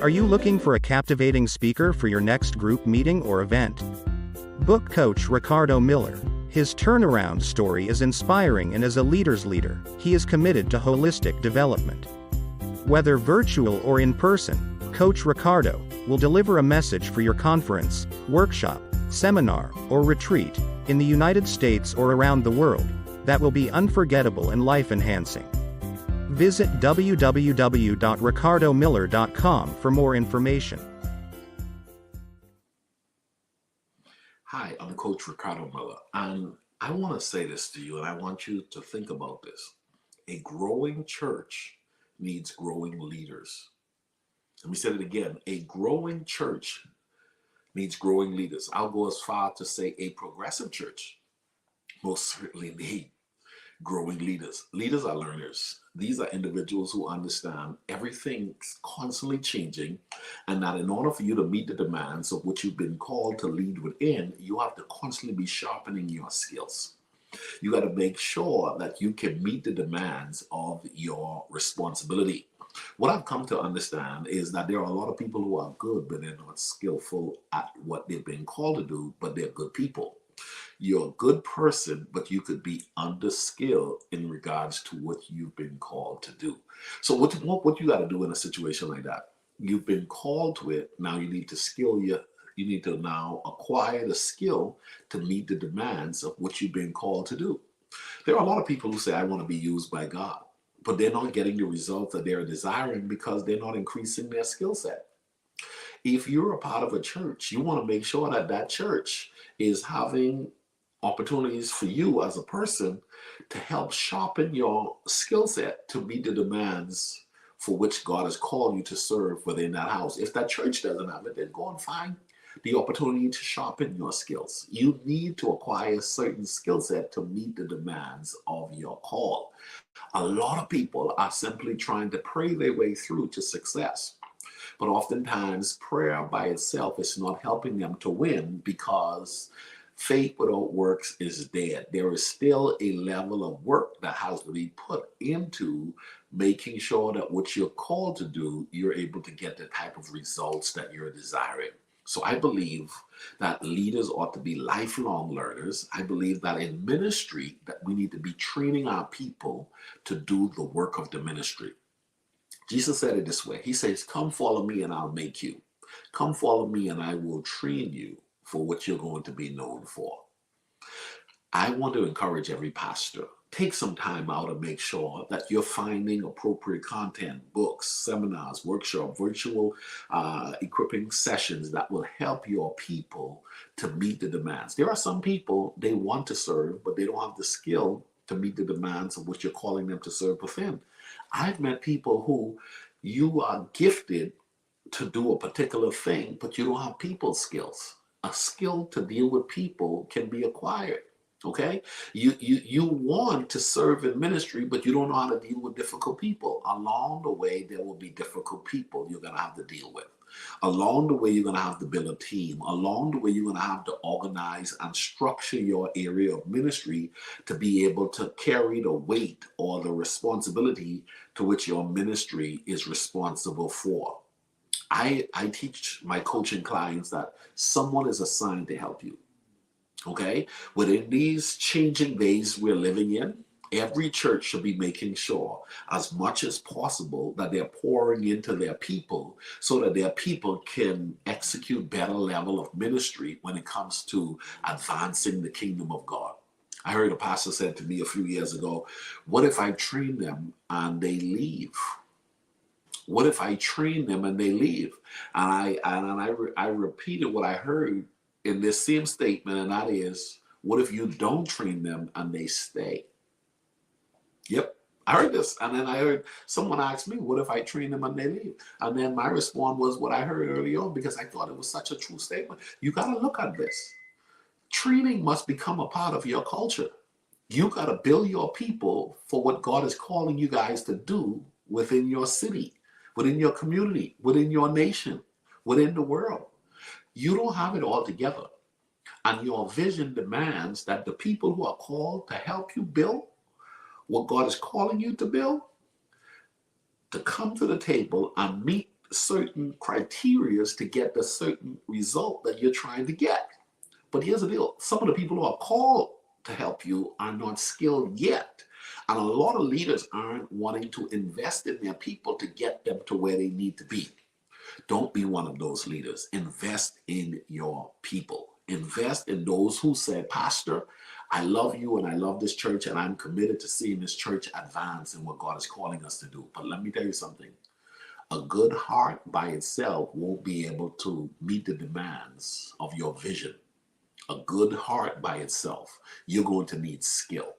Are you looking for a captivating speaker for your next group meeting or event? Book coach Ricardo Miller. His turnaround story is inspiring, and as a leader's leader, he is committed to holistic development. Whether virtual or in person, Coach Ricardo will deliver a message for your conference, workshop, seminar, or retreat, in the United States or around the world, that will be unforgettable and life-enhancing. Visit www.ricardomiller.com for more information. Hi, I'm Coach Ricardo Miller, and I want to say this to you, and I want you to think about this. A growing church needs growing leaders. Let me say it again. A growing church needs growing leaders. I'll go as far to say a progressive church most certainly needs growing leaders. Leaders are learners. These are individuals who understand everything's constantly changing, and that in order for you to meet the demands of what you've been called to lead within, you have to constantly be sharpening your skills. You got to make sure that you can meet the demands of your responsibility. What I've come to understand is that there are a lot of people who are good, but they're not skillful at what they've been called to do, but they're good people. You're a good person, but you could be underskilled in regards to what you've been called to do. So what you got to do in a situation like that? You've been called to it. Now you need to you need to now acquire the skill to meet the demands of what you've been called to do. There are a lot of people who say, I want to be used by God, but they're not getting the results that they're desiring because they're not increasing their skill set. If you're a part of a church, you want to make sure that that church is having opportunities for you as a person to help sharpen your skill set to meet the demands for which God has called you to serve within that house. If that church doesn't have it, then go and find the opportunity to sharpen your skills. You need to acquire a certain skill set to meet the demands of your call. A lot of people are simply trying to pray their way through to success. But oftentimes, prayer by itself is not helping them to win, because faith without works is dead. There is still a level of work that has to be put into making sure that what you're called to do, you're able to get the type of results that you're desiring. So I believe that leaders ought to be lifelong learners. I believe that in ministry, that we need to be training our people to do the work of the ministry. Jesus said it this way. He says, come follow me and I'll make you. Come follow me and I will train you for what you're going to be known for. I want to encourage every pastor, take some time out and make sure that you're finding appropriate content, books, seminars, workshops, virtual equipping sessions that will help your people to meet the demands. There are some people, they want to serve, but they don't have the skill to meet the demands of what you're calling them to serve within. I've met people who you are gifted to do a particular thing, but you don't have people skills. A skill to deal with people can be acquired. Okay, you want to serve in ministry, but you don't know how to deal with difficult people. Along the way, there will be difficult people you're going to have to deal with. Along the way, you're going to have to build a team. Along the way, you're going to have to organize and structure your area of ministry to be able to carry the weight or the responsibility to which your ministry is responsible for. I teach my coaching clients that someone is assigned to help you. Okay, within these changing days we're living in, every church should be making sure as much as possible that they're pouring into their people so that their people can execute better level of ministry when it comes to advancing the kingdom of God. I heard a pastor said to me a few years ago, what if I train them and they leave? What if I train them and they leave? And I repeated what I heard in this same statement, and that is, what if you don't train them and they stay? Yep, I heard this. And then I heard someone ask me, what if I train them and they leave? And then my response was what I heard early on, because I thought it was such a true statement. You got to look at this. Training must become a part of your culture. You got to build your people for what God is calling you guys to do within your city, within your community, within your nation, within the world. You don't have it all together. And your vision demands that the people who are called to help you build what God is calling you to build, to come to the table and meet certain criteria to get the certain result that you're trying to get. But here's the deal. Some of the people who are called to help you are not skilled yet. And a lot of leaders aren't wanting to invest in their people to get them to where they need to be. Don't be one of those leaders. Invest in your people. Invest in those who say, Pastor, I love you and I love this church and I'm committed to seeing this church advance in what God is calling us to do. But let me tell you something. A good heart by itself won't be able to meet the demands of your vision. A good heart by itself, you're going to need skill.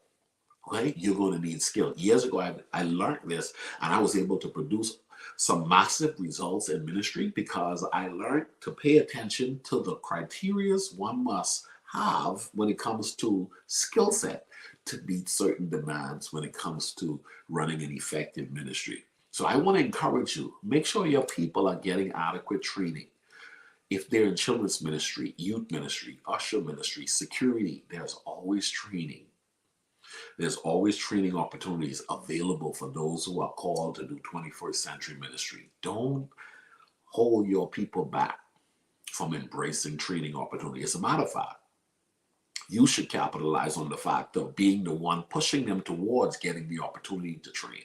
Okay? You're going to need skill. Years ago, I learned this and I was able to produce some massive results in ministry because I learned to pay attention to the criteria one must have when it comes to skill set to meet certain demands when it comes to running an effective ministry. So I want to encourage you, make sure your people are getting adequate training. If they're in children's ministry, youth ministry, usher ministry, security, there's always training. There's always training opportunities available for those who are called to do 21st century ministry. Don't hold your people back from embracing training opportunities. As a matter of fact, you should capitalize on the fact of being the one pushing them towards getting the opportunity to train.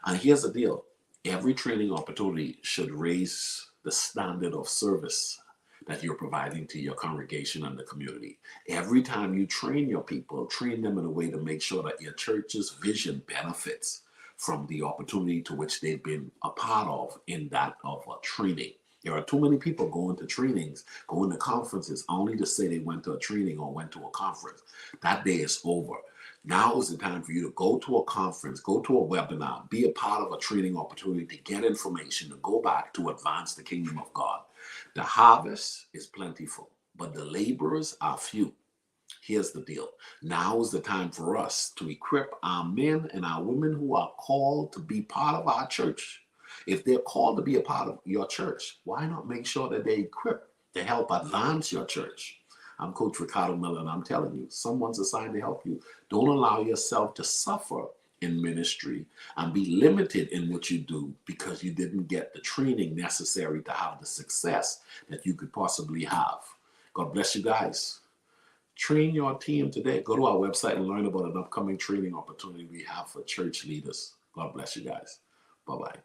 And here's the deal. Every training opportunity should raise the standard of service that you're providing to your congregation and the community. Every time you train your people, train them in a way to make sure that your church's vision benefits from the opportunity to which they've been a part of in that of a training. There are too many people going to trainings, going to conferences only to say they went to a training or went to a conference. That day is over. Now is the time for you to go to a conference, go to a webinar, be a part of a training opportunity to get information, to go back to advance the kingdom of God. The harvest is plentiful, but the laborers are few. Here's the deal. Now is the time for us to equip our men and our women who are called to be part of our church. If they're called to be a part of your church, why not make sure that they're equipped to help advance your church? I'm Coach Ricardo Miller, and I'm telling you, someone's assigned to help you. Don't allow yourself to suffer in ministry and be limited in what you do because you didn't get the training necessary to have the success that you could possibly have. God bless you guys. Train your team today. Go to our website and learn about an upcoming training opportunity we have for church leaders. God bless you guys. Bye-bye.